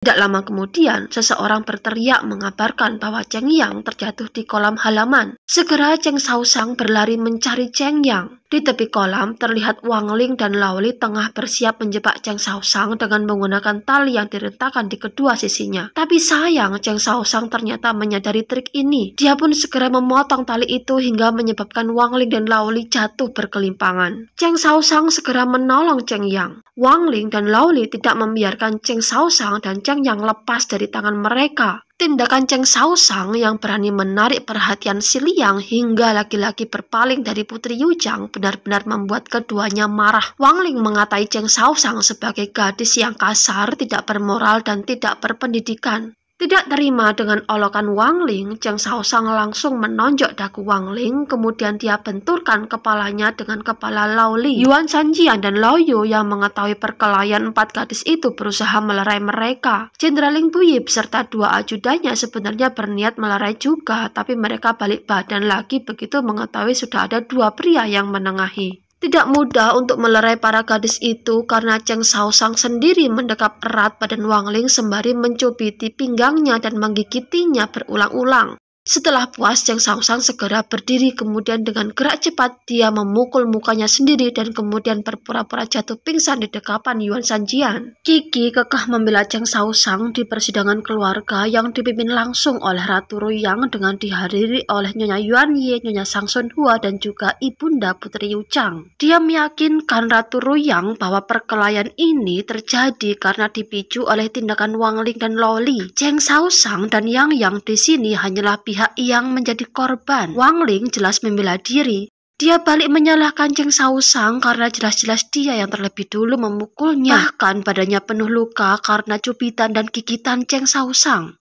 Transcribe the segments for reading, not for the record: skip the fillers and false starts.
Tidak lama kemudian, seseorang berteriak mengabarkan bahwa Cheng Yang terjatuh di kolam halaman. Segera Cheng Shaoshang berlari mencari Cheng Yang. Di tepi kolam terlihat Wang Ling dan Lao Li tengah bersiap menjebak Cheng Shaoshang dengan menggunakan tali yang direntakan di kedua sisinya. Tapi sayang, Cheng Shaoshang ternyata menyadari trik ini. Dia pun segera memotong tali itu hingga menyebabkan Wang Ling dan Lao Li jatuh berkelimpangan. Cheng Shaoshang segera menolong Cheng Yang. Wang Ling dan Lao Li tidak membiarkan Cheng Shaoshang dan Cheng Yang lepas dari tangan mereka. Tindakan Cheng Shaoshang yang berani menarik perhatian Si Liang hingga laki-laki berpaling dari Putri Yujang benar-benar membuat keduanya marah. Wang Ling mengatai Cheng Shaoshang sebagai gadis yang kasar, tidak bermoral, dan tidak berpendidikan. Tidak terima dengan olokan Wang Ling, Cheng Shaoshang langsung menonjok dagu Wang Ling, kemudian dia benturkan kepalanya dengan kepala Lao Li. Yuan Sanjian dan Lao Yu yang mengetahui perkelahian 4 gadis itu berusaha melerai mereka. Jenderal Ling Puyi beserta 2 ajudannya sebenarnya berniat melerai juga, tapi mereka balik badan lagi begitu mengetahui sudah ada 2 pria yang menengahi. Tidak mudah untuk melerai para gadis itu karena Cheng Shaoshang sendiri mendekap erat badan Wang Ling sembari mencubiti pinggangnya dan menggigitinya berulang-ulang. Setelah puas, Cheng Shaoshang segera berdiri, kemudian dengan gerak cepat dia memukul mukanya sendiri dan kemudian berpura-pura jatuh pingsan di dekapan Yuan Sanjian. Qi kekeh membela Cheng Shaoshang di persidangan keluarga yang dipimpin langsung oleh Ratu Ruyang dengan dihadiri oleh Nyonya Yuan Ye, Nyonya Sang Sun Hua, dan juga Ibunda Putri Yuchang. Dia meyakinkan Ratu Ruyang bahwa perkelahian ini terjadi karena dipicu oleh tindakan Wang Ling dan Lao Li. Cheng Shaoshang dan Yang di sini hanyalah pihak yang menjadi korban. Wang Ling jelas membela diri. Dia balik menyalahkan Cheng Shaoshang karena jelas-jelas dia yang terlebih dulu memukulnya. Bahkan badannya penuh luka karena cubitan dan gigitan Cheng Shaoshang.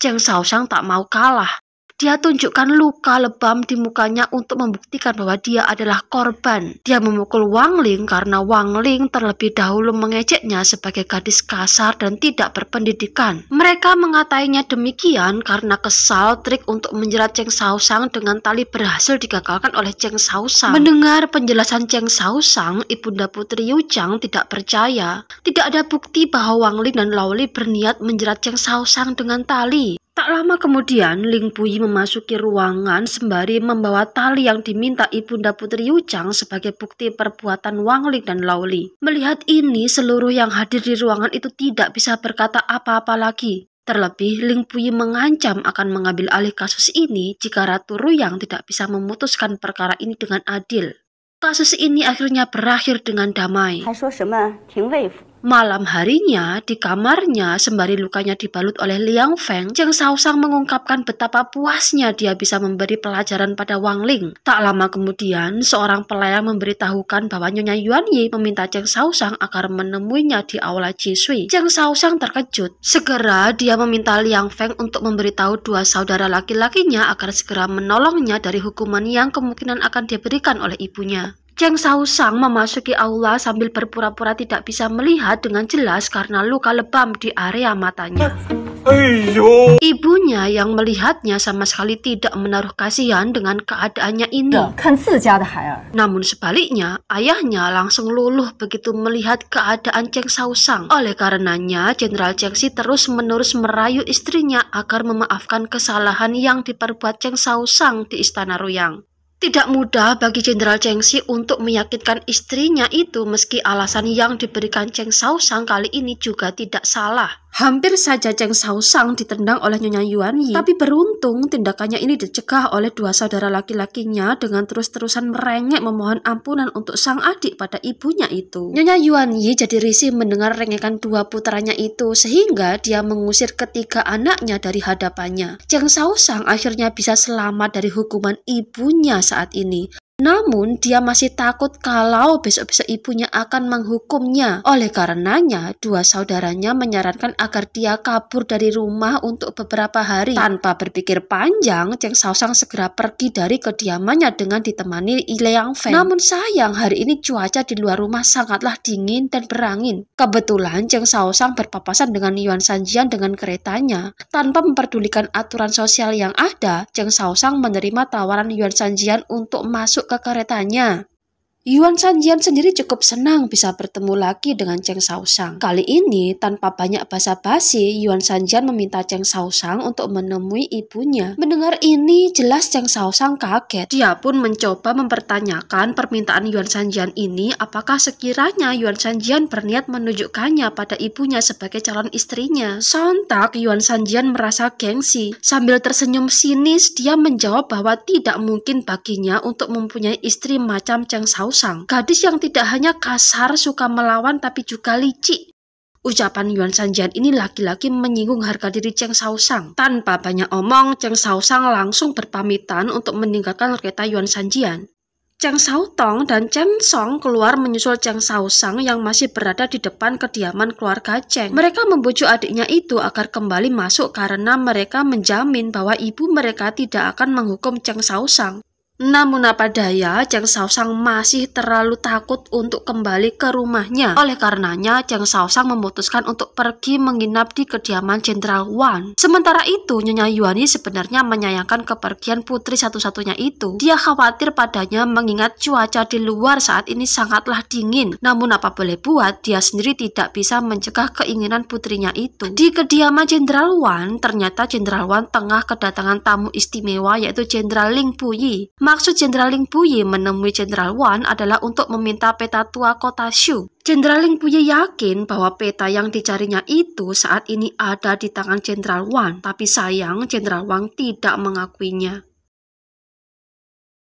Cheng Shaoshang tak mau kalah. Dia tunjukkan luka lebam di mukanya untuk membuktikan bahwa dia adalah korban. Dia memukul Wang Ling karena Wang Ling terlebih dahulu mengejeknya sebagai gadis kasar dan tidak berpendidikan. Mereka mengatainya demikian karena kesal trik untuk menjerat Cheng Shaoshang dengan tali berhasil digagalkan oleh Cheng Shaoshang. Mendengar penjelasan Cheng Shaoshang, Ibunda Putri Yuchang tidak percaya. Tidak ada bukti bahwa Wang Ling dan Lao Li berniat menjerat Cheng Shaoshang dengan tali. Tak lama kemudian, Ling Puyi memasuki ruangan sembari membawa tali yang diminta Ibunda Putri Yuchang sebagai bukti perbuatan Wang Ling dan Lao Li. Melihat ini, seluruh yang hadir di ruangan itu tidak bisa berkata apa-apa lagi. Terlebih, Ling Puyi mengancam akan mengambil alih kasus ini jika Ratu Ruyang tidak bisa memutuskan perkara ini dengan adil. Kasus ini akhirnya berakhir dengan damai. Malam harinya, di kamarnya, sembari lukanya dibalut oleh Liang Feng, Cheng Shaoshang mengungkapkan betapa puasnya dia bisa memberi pelajaran pada Wang Ling. Tak lama kemudian, seorang pelayan memberitahukan bahwa Nyonya Yuan Yi meminta Cheng Shaoshang agar menemuinya di aula Ji Sui. Cheng Shaoshang terkejut. Segera dia meminta Liang Feng untuk memberitahu 2 saudara laki-lakinya agar segera menolongnya dari hukuman yang kemungkinan akan diberikan oleh ibunya. Cheng Shaoshang memasuki aula sambil berpura-pura tidak bisa melihat dengan jelas karena luka lebam di area matanya. Ibunya yang melihatnya sama sekali tidak menaruh kasihan dengan keadaannya ini. Namun sebaliknya, ayahnya langsung luluh begitu melihat keadaan Cheng Shaoshang. Oleh karenanya, Jenderal Cheng Xi terus-menerus merayu istrinya agar memaafkan kesalahan yang diperbuat Cheng Shaoshang di Istana Ruyang. Tidak mudah bagi Jenderal Cheng Xi untuk meyakinkan istrinya itu meski alasan yang diberikan Cheng Shaoshang kali ini juga tidak salah. Hampir saja Cheng Shaoshang ditendang oleh Nyonya Yuan Yi, tapi beruntung tindakannya ini dicegah oleh 2 saudara laki-lakinya dengan terus-terusan merengek memohon ampunan untuk sang adik pada ibunya itu. Nyonya Yuan Yi jadi risih mendengar rengekan 2 putranya itu sehingga dia mengusir ketiga anaknya dari hadapannya. Cheng Shaoshang akhirnya bisa selamat dari hukuman ibunya saat ini. Namun, dia masih takut kalau besok-besok ibunya akan menghukumnya. Oleh karenanya, 2 saudaranya menyarankan agar dia kabur dari rumah untuk beberapa hari. Tanpa berpikir panjang, Cheng Shaoshang segera pergi dari kediamannya dengan ditemani Liang Feng. Namun sayang, hari ini cuaca di luar rumah sangatlah dingin dan berangin. Kebetulan Cheng Shaoshang berpapasan dengan Yuan Sanjian dengan keretanya. Tanpa memperdulikan aturan sosial yang ada, Cheng Shaoshang menerima tawaran Yuan Sanjian untuk masuk ke keretanya. Yuan Shanjian sendiri cukup senang bisa bertemu lagi dengan Cheng Shaoshang. Kali ini, tanpa banyak basa-basi, Yuan Shanjian meminta Cheng Shaoshang untuk menemui ibunya. Mendengar ini, jelas Cheng Shaoshang kaget. Dia pun mencoba mempertanyakan permintaan Yuan Shanjian ini, apakah sekiranya Yuan Shanjian berniat menunjukkannya pada ibunya sebagai calon istrinya. Sontak, Yuan Shanjian merasa gengsi. Sambil tersenyum sinis, dia menjawab bahwa tidak mungkin baginya untuk mempunyai istri macam Cheng Shaoshang. Gadis yang tidak hanya kasar, suka melawan, tapi juga licik. Ucapan Yuan Shanjian ini lagi-lagi menyinggung harga diri Cheng Shaoshang. Tanpa banyak omong, Cheng Shaoshang langsung berpamitan untuk meninggalkan kereta Yuan Shanjian. Cheng Xiaotong dan Chen Song keluar menyusul Cheng Shaoshang yang masih berada di depan kediaman keluarga Cheng. Mereka membujuk adiknya itu agar kembali masuk karena mereka menjamin bahwa ibu mereka tidak akan menghukum Cheng Shaoshang. Namun apa daya, Cheng Shaoshang masih terlalu takut untuk kembali ke rumahnya. Oleh karenanya, Cheng Shaoshang memutuskan untuk pergi menginap di kediaman Jenderal Wan. Sementara itu, Nyonya Yuani sebenarnya menyayangkan kepergian putri satu-satunya itu. Dia khawatir padanya mengingat cuaca di luar saat ini sangatlah dingin. Namun apa boleh buat, dia sendiri tidak bisa mencegah keinginan putrinya itu. Di kediaman Jenderal Wan, ternyata Jenderal Wan tengah kedatangan tamu istimewa yaitu Jenderal Ling Puyi. Maksud Jenderal Ling Puyi menemui Jenderal Wan adalah untuk meminta peta tua kota Shu. Jenderal Ling Puyi yakin bahwa peta yang dicarinya itu saat ini ada di tangan Jenderal Wan, tapi sayang Jenderal Wan tidak mengakuinya.